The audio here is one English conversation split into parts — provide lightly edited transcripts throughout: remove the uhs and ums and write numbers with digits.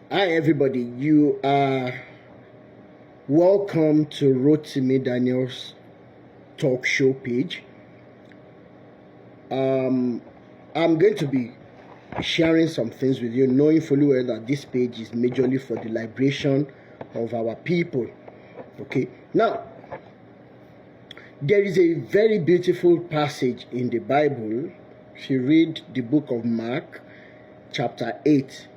Hi everybody, you are welcome to Rotimi Daniels talk show page. I'm going to be sharing some things with you, knowing fully well that this page is majorly for the liberation of our people. Okay, now there is a very beautiful passage in the Bible. If you read the book of Mark chapter 8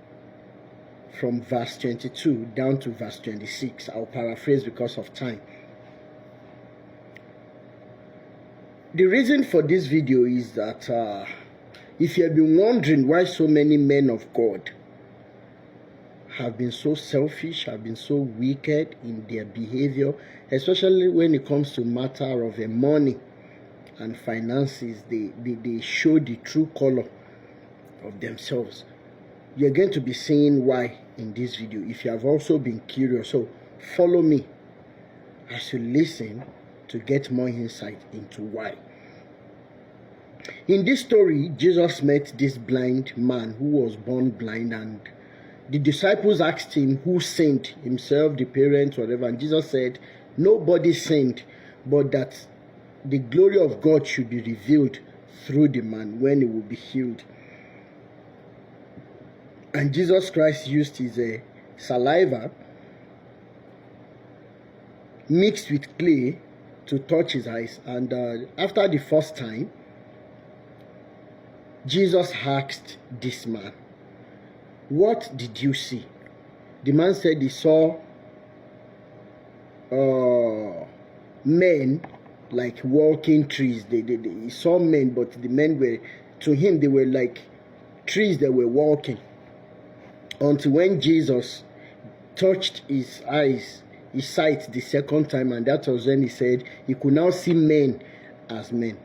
from verse 22 down to verse 26. I'll paraphrase because of time. The reason for this video is that if you have been wondering why so many men of God have been so selfish, have been so wicked in their behavior, especially when it comes to matter of money and finances, they show the true color of themselves. You're going to be seeing why in this video if you have also been curious. So follow me as you listen to get more insight into why. In this story, Jesus met this blind man who was born blind, and the disciples asked him who sinned, himself, the parents, whatever, and Jesus said nobody sinned, but that the glory of God should be revealed through the man when he will be healed. And Jesus Christ used his saliva mixed with clay to touch his eyes. And after the first time, Jesus asked this man, "What did you see?" The man said he saw men like walking trees. He saw men, but the men were, to him, they were like trees that were walking. Until when Jesus touched his eyes, his sight the second time, and that was when he said he could now see men as men.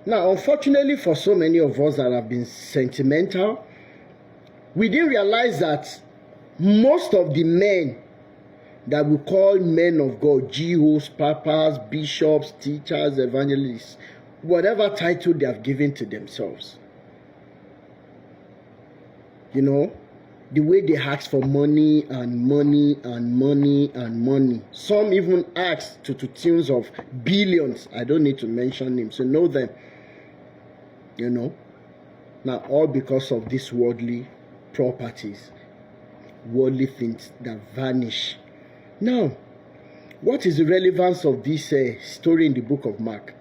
Now, unfortunately for so many of us that have been sentimental, we didn't realize that most of the men that we call men of God, GOs, papas, bishops, teachers, evangelists, whatever title they have given to themselves, you know, the way they ask for money and money and money and money. Some even ask to tunes of billions. I don't need to mention names, so know them. You know, now all because of these worldly properties, worldly things that vanish. Now, what is the relevance of this story in the book of Mark?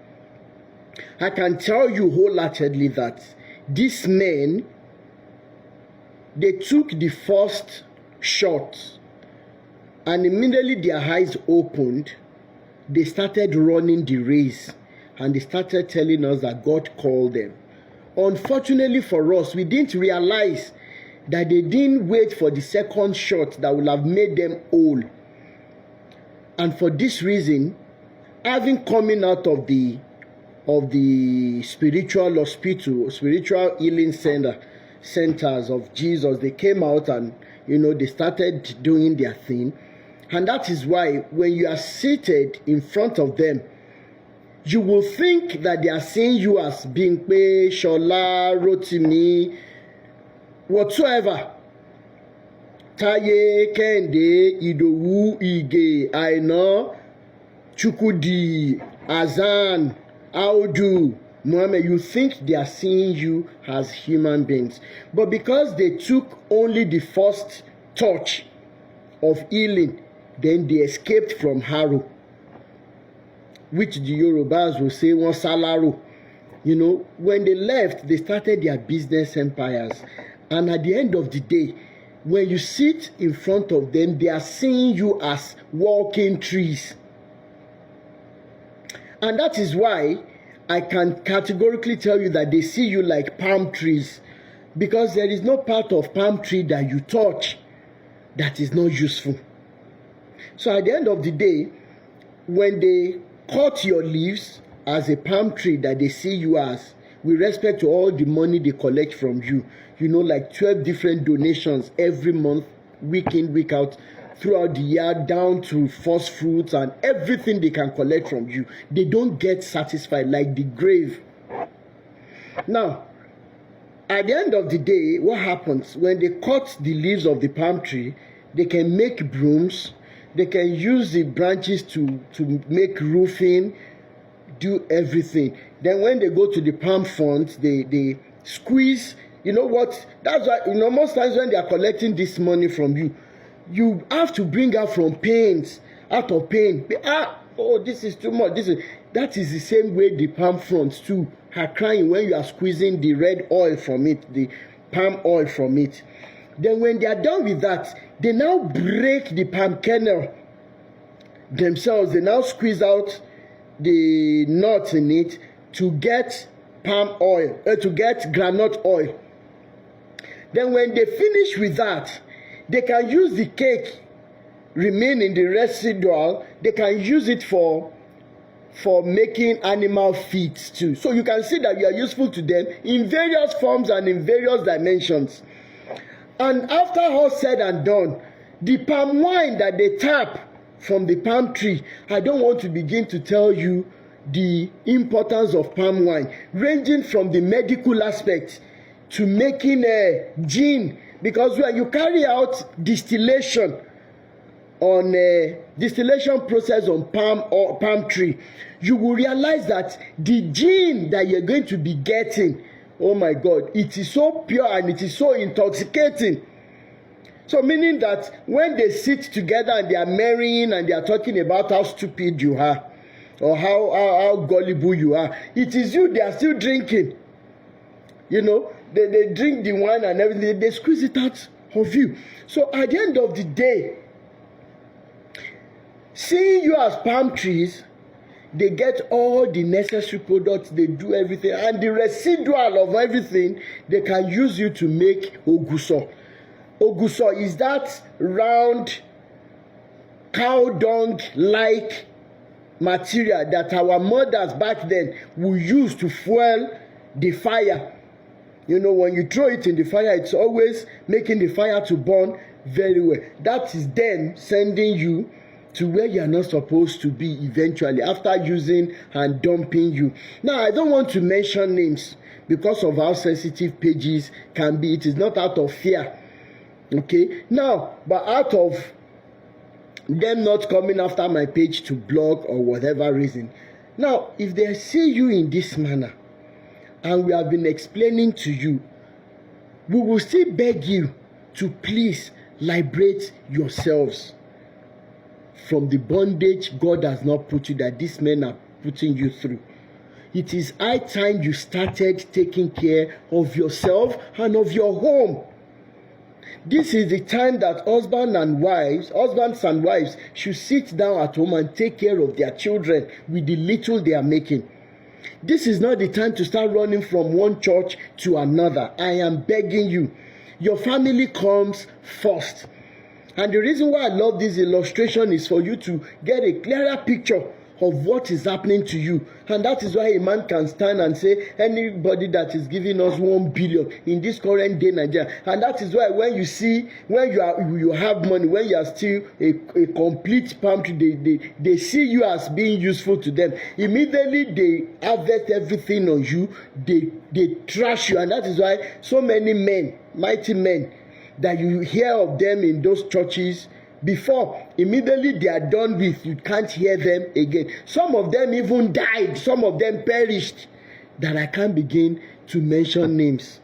I can tell you wholeheartedly that these men, they took the first shot, and immediately their eyes opened, they started running the race, and they started telling us that God called them. Unfortunately for us, we didn't realize that they didn't wait for the second shot that would have made them whole. And for this reason, having coming out of the spiritual hospital, spiritual healing centers of Jesus, they came out and, you know, they started doing their thing. And that is why when you are seated in front of them, you will think that they are seeing you as Bimpe, Shola, Rotimi, whatsoever. Taye, Kende, Idowu, Ige, Aina, Chukudi, Azan, Audu, Muhammad. You think they are seeing you as human beings. But because they took only the first touch of healing, then they escaped from Haru, which the Yorubas will say one salaro. You know, when they left, they started their business empires. And at the end of the day, when you sit in front of them, they are seeing you as walking trees. And that is why I can categorically tell you that they see you like palm trees, because there is no part of palm tree that you touch that is not useful. So at the end of the day, when they cut your leaves as a palm tree that they see you as, with respect to all the money they collect from you, you know, like 12 different donations every month, week in, week out, throughout the year, down to first fruits and everything they can collect from you, they don't get satisfied, like the grave. Now, at the end of the day, what happens when they cut the leaves of the palm tree? they can make brooms, they can use the branches to make roofing, do everything. Then when they go to the palm fronds, they squeeze. You know what? That's why, most times when they are collecting this money from you, you have to bring out from pains, out of pain. Oh, this is too much. That is the same way the palm fronds too are crying when you are squeezing the red oil from it, the palm oil from it. Then when they are done with that, they now break the palm kernel themselves. They now squeeze out the nuts in it to get palm oil, to get groundnut oil. Then when they finish with that, they can use the cake remaining, the residual, they can use it for making animal feeds too. So you can see that you are useful to them in various forms and in various dimensions. And after all said and done, the palm wine that they tap from the palm tree, I don't want to begin to tell you the importance of palm wine, ranging from the medical aspect to making a gin, because when you carry out distillation on a distillation process on palm tree, you will realize that the gin that you're going to be getting, oh my God, it is so pure and it is so intoxicating. So meaning that when they sit together and they are marrying and they are talking about how stupid you are or how gullible you are, it is you they are still drinking. They drink the wine and everything, they squeeze it out of you. So at the end of the day, seeing you as palm trees, they get all the necessary products, they do everything, and the residual of everything, they can use you to make oguso. Oguso is that round cow dung like material that our mothers back then would use to fuel the fire. When you throw it in the fire, it's always making the fire to burn very well. That is them sending you to where you are not supposed to be eventually after using and dumping you. Now, I don't want to mention names because of how sensitive pages can be. It is not out of fear. Okay? Now, but out of them not coming after my page to blog or whatever reason. Now, if they see you in this manner, and we have been explaining to you, we will still beg you to please liberate yourselves from the bondage God has not put you, that these men are putting you through. It is high time you started taking care of yourself and of your home. This is the time that husbands and wives should sit down at home and take care of their children with the little they are making. This is not the time to start running from one church to another. I am begging you. Your family comes first. And the reason why I love this illustration is for you to get a clearer picture of what is happening to you. And that is why a man can stand and say, anybody that is giving us 1 billion in this current day Nigeria. And that is why when you have money, when you are still a complete palm tree, they see you as being useful to them. Immediately they harvest everything on you, they trash you. And that is why so many men, mighty men, that you hear of them in those churches, before immediately they are done with, you can't hear them again. Some of them even died, some of them perished, that I can't begin to mention names.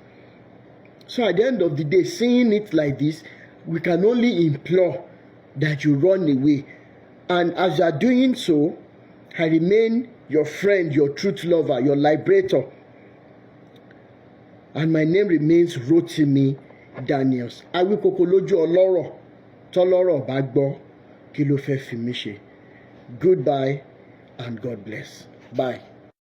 So at the end of the day, seeing it like this, we can only implore that you run away. And as you are doing so, I remain your friend, your truth lover, your liberator. And my name remains Rotimi Daniels. Awíkoko lójú ọlọ́rọ̀ tọ́lọ́rọ̀ bá gbọ́ kí ló fẹ́ fi mí ṣe. Goodbye and God bless. Bye.